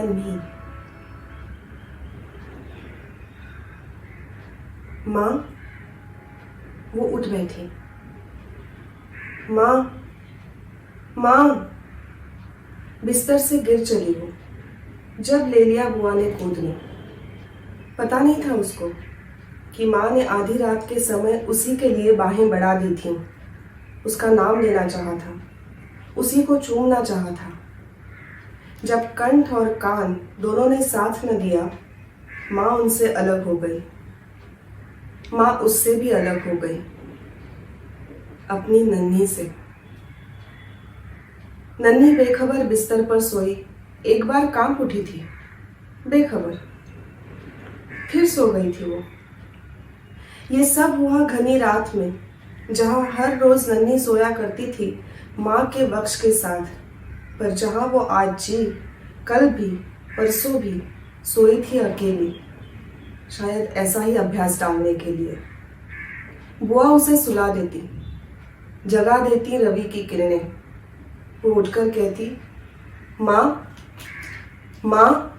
मी। माँ, वो उठ बैठी। माँ, माँ, बिस्तर से गिर चली वो। जब ले लिया बुआ ने गोद में। पता नहीं था उसको कि माँ ने आधी रात के समय उसी के लिए बाहें बढ़ा दी थीं। उसका नाम लेना चाहा था, उसी को चूमना चाहा था। जब कंठ और कान दोनों ने साथ न दिया, माँ उनसे अलग हो गई। माँ उससे भी अलग हो गई, अपनी नन्ही से। नन्ही बेखबर बिस्तर पर सोई, एक बार कांप उठी थी, बेखबर। फिर सो गई थी वो। ये सब हुआ घनी रात में, जहां हर रोज नन्ही सोया करती थी माँ के बख्श के साथ, पर जहां वो आज जी, कल भी, परसों भी सोई थी अकेली, शायद ऐसा ही अभ्यास डालने के लिए। बुआ उसे सुला देती, जगा देती रवि की किरणें। वो उठकर कहती, माँ, माँ।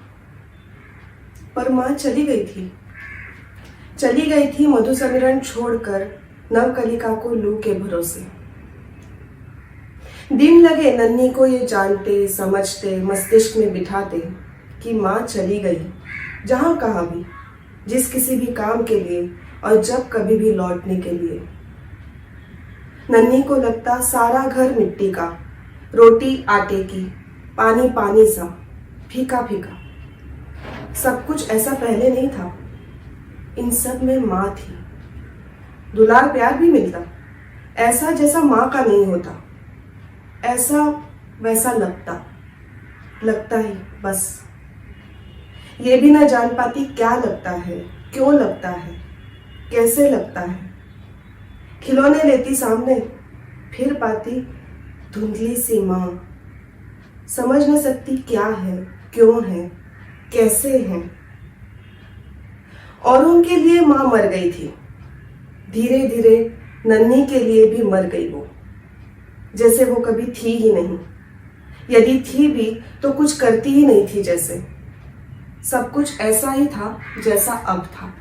पर माँ चली गई थी। चली गई थी मधुसमीरण छोड़कर नवकलिका को लू के भरोसे। दिन लगे नन्ही को ये जानते समझते, मस्तिष्क में बिठाते कि माँ चली गई, जहां कहाँ भी, जिस किसी भी काम के लिए और जब कभी भी लौटने के लिए। नन्ही को लगता सारा घर मिट्टी का, रोटी आटे की, पानी पानी सा, फीका फीका। सब कुछ ऐसा पहले नहीं था। इन सब में माँ थी। दुलार प्यार भी मिलता, ऐसा जैसा माँ का नहीं होता। ऐसा वैसा लगता ही बस। ये भी ना जान पाती क्या लगता है, क्यों लगता है, कैसे लगता है। खिलौने लेती सामने, फिर पाती धुंधली सी माँ। समझ न सकती क्या है, क्यों है, कैसे है। औरों के लिए माँ मर गई थी, धीरे धीरे नन्ही के लिए भी मर गई वो, जैसे वो कभी थी ही नहीं। यदि थी भी तो कुछ करती ही नहीं थी जैसे। सब कुछ ऐसा ही था जैसा अब था।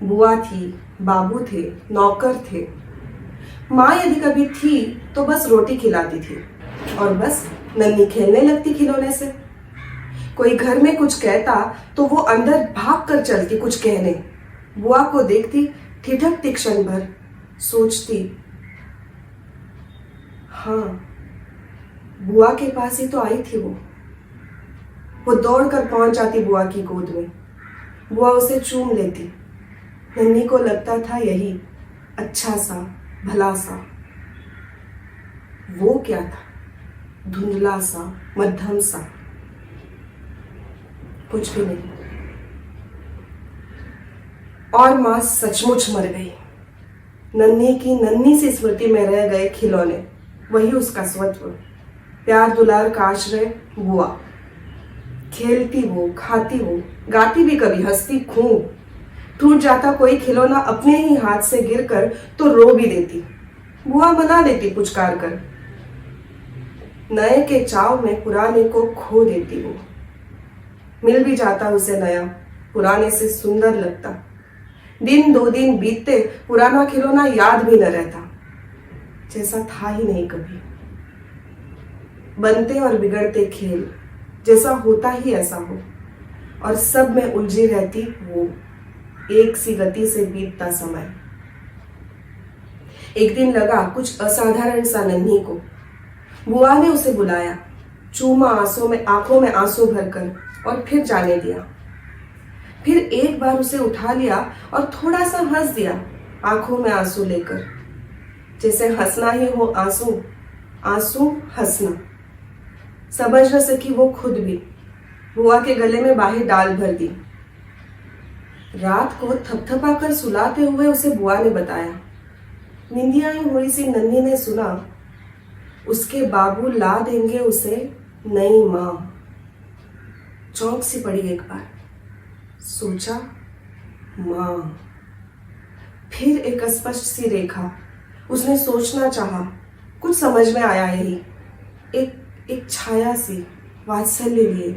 बुआ थी, बाबू थे, नौकर थे। माँ यदि कभी थी तो बस रोटी खिलाती थी और बस नन्ही खेलने लगती खिलौने से। कोई घर में कुछ कहता तो वो अंदर भाग कर चलती कुछ कहने। बुआ को देखती, ठिठकती क्षण भर, सोचती, हाँ, बुआ के पास ही तो आई थी वो। वो दौड़कर पहुंच जाती बुआ की गोद में। बुआ उसे चूम लेती। नन्ही को लगता था यही अच्छा सा, भला सा। वो क्या था? धुंधला सा, मध्यम सा, कुछ भी नहीं। और माँ सचमुच मर गई। नन्ही की नन्ही सी स्मृति में रह गए खिलौने, वही उसका स्वत्व, प्यार दुलार का आश्रय बुआ। खेलती वो, खाती वो, गाती भी कभी, हंसती खूब। टूट जाता कोई खिलौना अपने ही हाथ से गिरकर तो रो भी देती। बुआ मना लेती पुचकार कर। नए के चाव में पुराने को खो देती वो। मिल भी जाता उसे नया, पुराने से सुंदर लगता। दिन दो दिन बीतते, पुराना खिलौना याद भी न रहता, जैसा था ही नहीं कभी। बनते और बिगड़ते खेल, जैसा होता ही ऐसा हो, और सब में उलझी रहती वो, एक सी गति से बीतता समय। एक दिन लगा कुछ असाधारण सा नन्ही को। बुआ ने उसे बुलाया, चूमा आंखों में आंसू भरकर, और फिर जाने दिया। फिर एक बार उसे उठा लिया और थोड़ा सा हंस दिया, आंखों में आंसू लेकर, जैसे हंसना ही हो आंसू, आंसू हंसना। समझ न सकी वो खुद भी। बुआ के गले में बाहें डाल भर दी। रात को थपथपाकर सुलाते हुए उसे बुआ ने बताया। निंदिया हुई सी नन्ही ने सुना, उसके बाबू ला देंगे उसे नई माँ। चौंक सी पड़ी एक बार, सोचा माँ। फिर एक अस्पष्ट सी रेखा, उसने सोचना चाहा, कुछ समझ में आया यही, एक छाया सी, वात्सल्य लिए,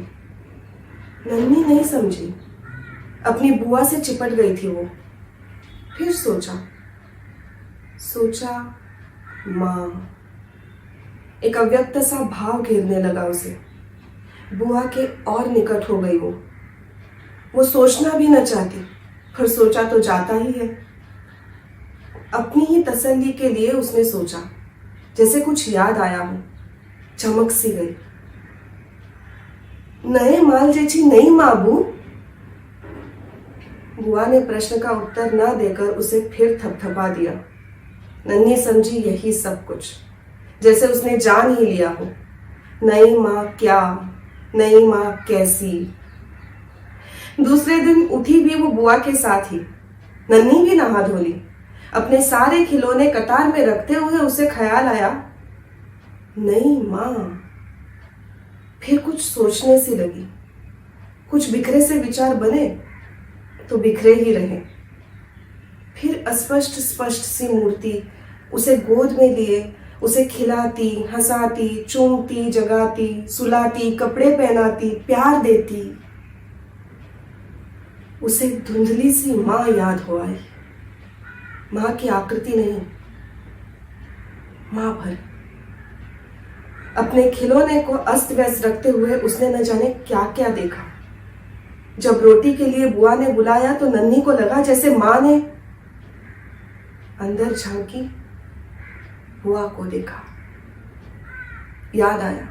नन्ही नहीं समझी, अपनी बुआ से चिपट गई थी वो। फिर सोचा माँ। एक अव्यक्त सा भाव घेरने लगा उसे। बुआ के और निकट हो गई वो सोचना भी न चाहती, पर सोचा तो जाता ही है। अपनी ही तसल्ली के लिए उसने सोचा, जैसे कुछ याद आया हो, चमक सी गई। नए माल जैसी नई माबू। बुआ ने प्रश्न का उत्तर न देकर उसे फिर थपथपा दिया। नन्ही समझी यही सब कुछ, जैसे उसने जान ही लिया हो। नई माँ क्या, नई माँ कैसी। दूसरे दिन उठी भी वो बुआ के साथ ही। नन्ही भी नहा धोली। अपने सारे खिलौने कतार में रखते हुए उसे ख्याल आया, नई माँ। फिर कुछ सोचने सी लगी। कुछ बिखरे से विचार बने तो बिखरे ही रहे। फिर अस्पष्ट स्पष्ट सी मूर्ति उसे गोद में लिए उसे खिलाती, हंसाती, चूमती, जगाती, सुलाती, कपड़े पहनाती, प्यार देती। उसे धुंधली सी माँ याद हो आई। माँ की आकृति नहीं, माँ भर। अपने खिलौने को अस्त व्यस्त रखते हुए उसने न जाने क्या क्या देखा। जब रोटी के लिए बुआ ने बुलाया तो नन्ही को लगा जैसे माँ ने अंदर झांकी, बुआ को देखा। याद आया,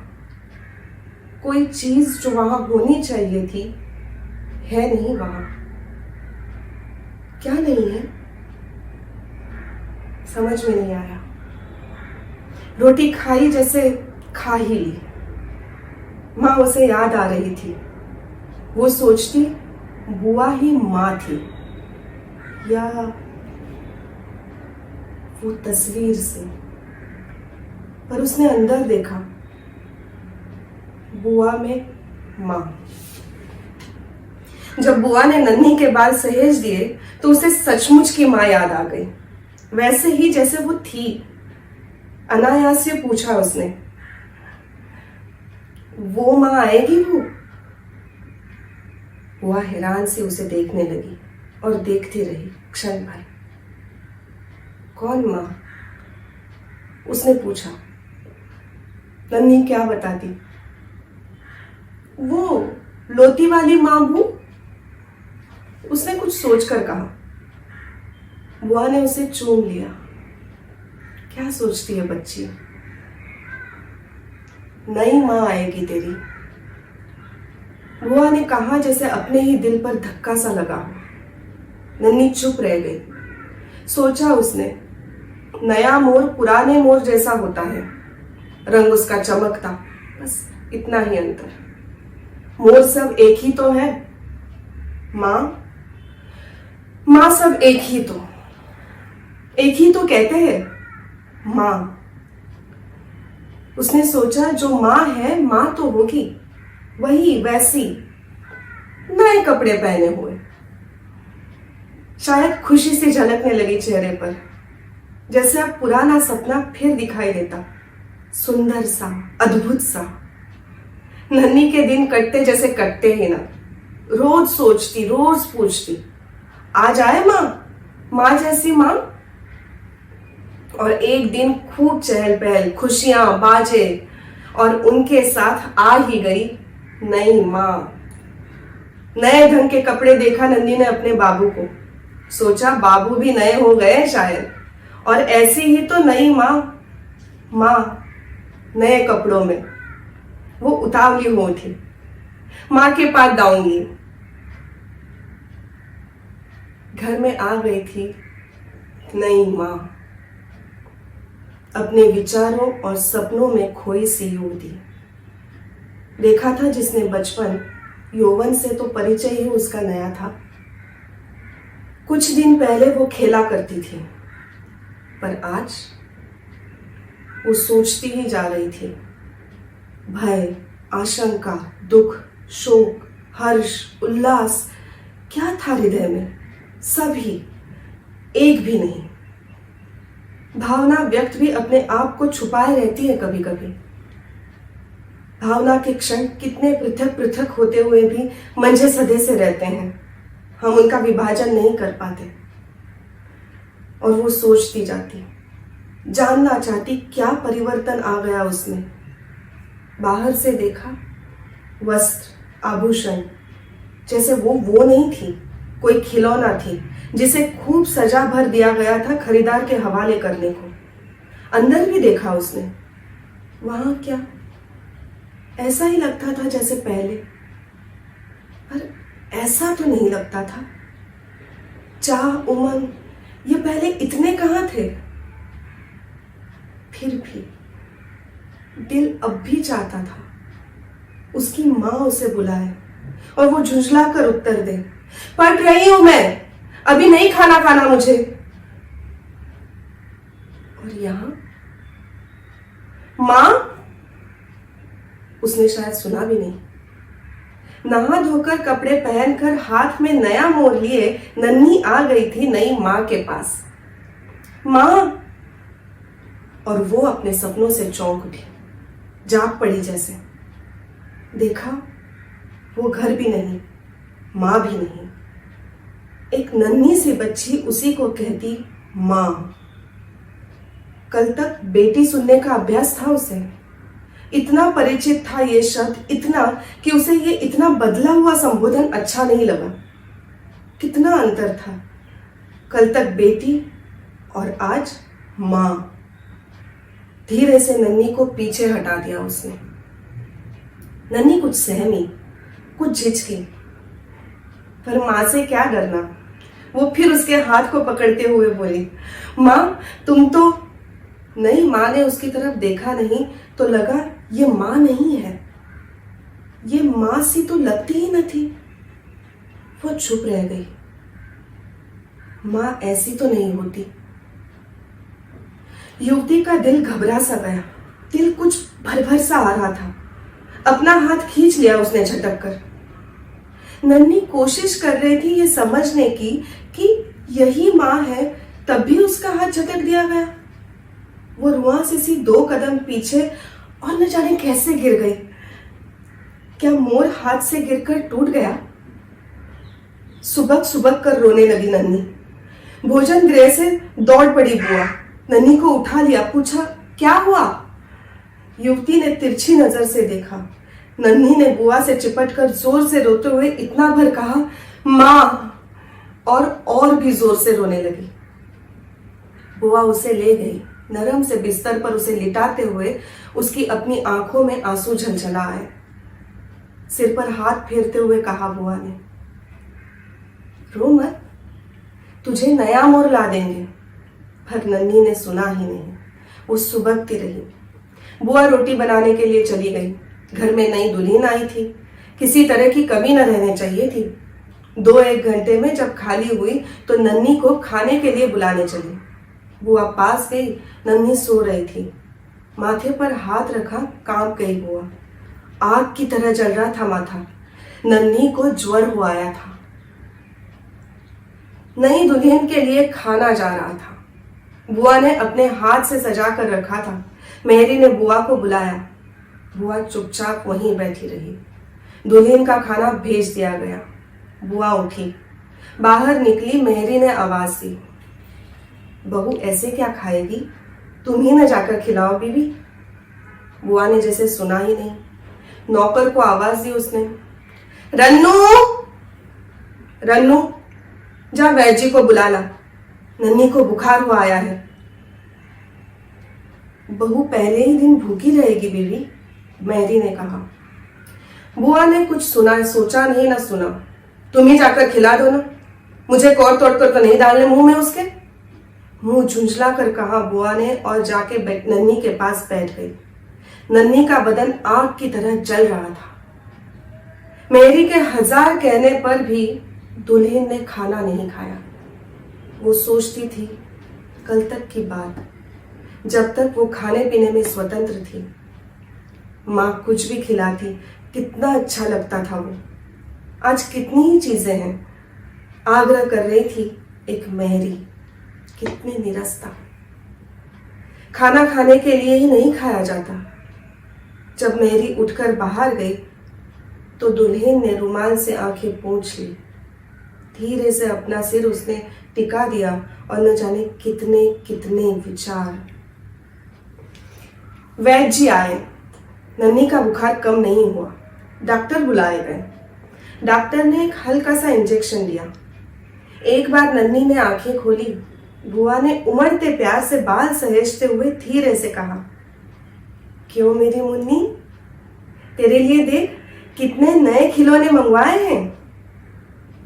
कोई चीज जो वहां होनी चाहिए थी है नहीं वहां। क्या नहीं है, समझ में नहीं आया। रोटी खाई जैसे खा ही ली। माँ उसे याद आ रही थी। वो सोचती बुआ ही माँ थी, या वो तस्वीर से। पर उसने अंदर देखा, बुआ में माँ। जब बुआ ने नन्ही के बाल सहेज दिए तो उसे सचमुच की माँ याद आ गई, वैसे ही जैसे वो थी। अनायास से पूछा उसने, वो माँ आएगी वो? बुआ हैरान से उसे देखने लगी और देखती रही क्षण भर। कौन माँ? उसने पूछा। नन्ही क्या बताती? वो लोती वाली माँ बू। उसने कुछ सोचकर कहा। बुआ ने उसे चूम लिया। क्या सोचती है बच्ची? नई माँ आएगी तेरी। बुआ ने कहा जैसे अपने ही दिल पर धक्का सा लगा हो। नन्ही चुप रह गई। सोचा उसने, नया मोर पुराने मोर जैसा होता है, रंग उसका चमकता, बस इतना ही अंतर। मोर सब एक ही तो है। माँ सब एक ही तो कहते हैं माँ। उसने सोचा जो माँ है माँ तो होगी, वही वैसी, नए कपड़े पहने हुए। शायद खुशी से झलकने लगी चेहरे पर, जैसे अब पुराना सपना फिर दिखाई देता, सुंदर सा, अद्भुत सा। नन्ही के दिन कटते जैसे कटते ही ना। रोज सोचती, रोज पूछती, आज आए माँ जैसी माँ। और एक दिन खूब चहल पहल, खुशियां, बाजे, और उनके साथ आ ही गई नई माँ। नए ढंग के कपड़े देखा नन्ही ने अपने बाबू को। सोचा बाबू भी नए हो गए शायद, और ऐसी ही तो नई माँ नए कपड़ों में। वो उतावली हो उठी, माँ के पास जाऊंगी। घर में आ गई थी नई माँ, अपने विचारों और सपनों में खोई सी युवती। देखा था जिसने बचपन, यौवन से तो परिचय ही उसका नया था। कुछ दिन पहले वो खेला करती थी, पर आज वो सोचती ही जा रही थी। भय, आशंका, दुख, शोक, हर्ष, उल्लास, क्या था हृदय में? सभी, एक भी नहीं। भावना व्यक्त भी अपने आप को छुपाए रहती है कभी कभी। भावना के क्षण कितने पृथक पृथक होते हुए भी मंझे सधे से रहते हैं, हम उनका विभाजन नहीं कर पाते। और वो सोचती जाती, जानना चाहती क्या परिवर्तन आ गया उसमें। बाहर से देखा, वस्त्र आभूषण जैसे वो नहीं थी, कोई खिलौना थी जिसे खूब सजा भर दिया गया था खरीदार के हवाले करने को। अंदर भी देखा उसने, वहां क्या ऐसा ही लगता था जैसे पहले, पर ऐसा तो नहीं लगता था। चाह उमंग ये पहले इतने कहां थे। फिर भी दिल अब भी चाहता था उसकी मां उसे बुलाए और वो झुंझला कर उत्तर दे, पढ़ रही हूं मैं, अभी नहीं खाना खाना मुझे। और यहां मां, उसने शायद सुना भी नहीं। नहा धोकर कपड़े पहनकर हाथ में नया मोड़ लिए नन्ही आ गई थी नई मां के पास। मां, और वो अपने सपनों से चौंक उठी, जाग पड़ी जैसे। देखा, वो घर भी नहीं, मां भी नहीं। एक नन्ही सी बच्ची उसी को कहती मां। कल तक बेटी सुनने का अभ्यास था उसे, इतना परिचित था ये शब्द, इतना कि उसे ये इतना बदला हुआ संबोधन अच्छा नहीं लगा। कितना अंतर था, कल तक बेटी और आज मां। धीरे से नन्ही को पीछे हटा दिया उसने। नन्ही कुछ सहमी, कुछ झिझकी, पर मां से क्या डरना। वो फिर उसके हाथ को पकड़ते हुए बोली, मां तुम तो। नहीं, मां ने उसकी तरफ देखा नहीं तो लगा ये मां नहीं है, ये मां सी तो लगती ही न थी। वो चुप रह गई। मां ऐसी तो नहीं होती। युवती का दिल घबरा सा गया, दिल कुछ भर भर सा आ रहा था। अपना हाथ खींच लिया उसने झटक कर। नन्ही कोशिश कर रही थी ये समझने की कि यही मां है, तब भी उसका हाथ झटक दिया गया। वो रुआ से सी 2 कदम पीछे और न जाने कैसे गिर गई। क्या मोर हाथ से गिरकर टूट गया? सुबक सुबक कर रोने लगी नन्ही। भोजन गृह से दौड़ पड़ी बुआ, नन्ही को उठा लिया, पूछा क्या हुआ? युवती ने तिरछी नजर से देखा। नन्ही ने बुआ से चिपटकर जोर से रोते हुए इतना भर कहा मां, और भी जोर से रोने लगी। बुआ उसे ले गई, नरम से बिस्तर पर उसे लिटाते हुए उसकी अपनी आंखों में आंसू झलझला आए। सिर पर हाथ फेरते हुए कहा बुआ ने, रो मत, तुझे नया मोर ला देंगे। पर नन्ही ने सुना ही नहीं, वो सुबकती रही। बुआ रोटी बनाने के लिए चली गई। घर में नई दुल्हन आई थी, किसी तरह की कमी न रहने चाहिए थी। 2-1 घंटे में जब खाली हुई तो नन्ही को खाने के लिए बुलाने चली। बुआ पास गई, नन्ही सो रही थी। माथे पर हाथ रखा, कांप गई बुआ। आग की तरह जल रहा था माथा। नन्ही को ज्वर हो आया था। नई दुल्हन के लिए खाना जा रहा था। बुआ ने अपने हाथ से सजा कर रखा था। मेहरी ने बुआ को बुलाया। बुआ चुपचाप वहीं बैठी रही। दुल्हन का खाना भेज दिया गया। बुआ उठी, बाहर निकली। मेहरी ने आवाज दी, बहू ऐसे क्या खाएगी, तुम ही न जाकर खिलाओ बीवी। बुआ ने जैसे सुना ही नहीं। नौकर को आवाज दी उसने, रन्नू, रन्नू जा वैद्य जी को बुला ला, नन्ही को बुखार हुआ आया है। बहू पहले ही दिन भूखी रहेगी बीवी, मेहरी ने कहा। बुआ ने कुछ सुना, सोचा नहीं ना सुना। तुम ही जाकर खिला दो ना, मुझे कौर तोड़ कर तो नहीं डालने मुंह में उसके। मुंह झुंझला कर कहा बुआ ने और जाके नन्ही के पास बैठ गई। नन्ही का बदन आग की तरह जल रहा था। मेहरी के 1000 कहने पर भी दुल्हन ने खाना नहीं खाया। वो सोचती थी कल तक की बात, जब तक वो खाने पीने में स्वतंत्र थी। माँ कुछ भी खिलाती, कितना अच्छा लगता था वो। आज कितनी ही चीजें हैं। आग्रह कर रही थी एक मेहरी, कितनी निरस्ता। खाना खाने के लिए ही नहीं खाया जाता, जब मेहरी उठकर बाहर गई तो दुल्हन ने रुमाल से आंखें पोंछ ली। धीरे से अपना सिर उसने टिका दिया और न जाने कितने कितने विचार। वैद्य जी आए। नन्ही का बुखार कम नहीं हुआ। डॉक्टर बुलाए गए। डॉक्टर ने एक हल्का सा इंजेक्शन दिया। एक बार नन्ही ने आंखें खोली। बुआ ने उमड़ते प्यार से बाल सहेजते हुए धीरे से कहा, क्यों मेरी मुन्नी, तेरे लिए देख कितने नए खिलौने मंगवाए हैं।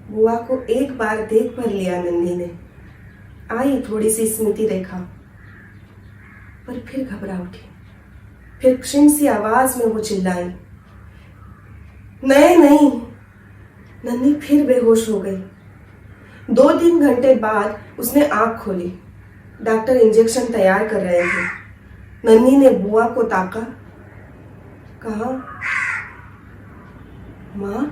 बुआ को एक बार देख भर लिया नन्ही ने। आई थोड़ी सी स्मृति रेखा, पर फिर घबरा उठी। फिर क्षीण सी आवाज में वो चिल्लाई, नहीं। नन्ही फिर बेहोश हो गई। 2-3 घंटे बाद उसने आंख खोली। डॉक्टर इंजेक्शन तैयार कर रहे थे। नन्ही ने बुआ को ताका, कहा, मां।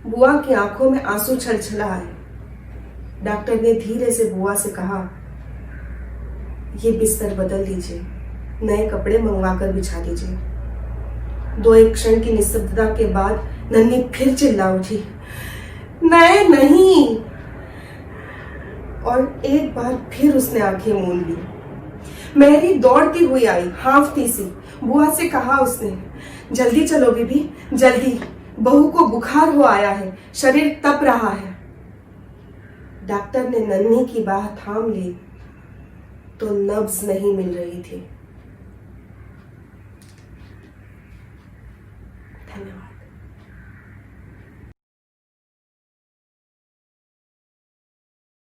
बुआ की आंखों में आंसू छलछला आए। डॉक्टर ने धीरे से बुआ से कहा, ये बिस्तर बदल दीजिए, नए कपड़े मंगवाकर बिछा दीजिए। 2-1 क्षण की निस्तब्धता के बाद नन्ही फिर चिल्ला उठी, नहीं। और एक बार फिर उसने आंखें मूंद ली। मेहरी दौड़ती हुई आई, हांफती सी। बुआ से कहा उसने, जल्दी चलो बीबी, जल्दी, बहू को बुखार हो आया है, शरीर तप रहा है। डॉक्टर ने नन्ही की बाह थाम ली तो नब्ज नहीं मिल रही थी। धन्यवाद।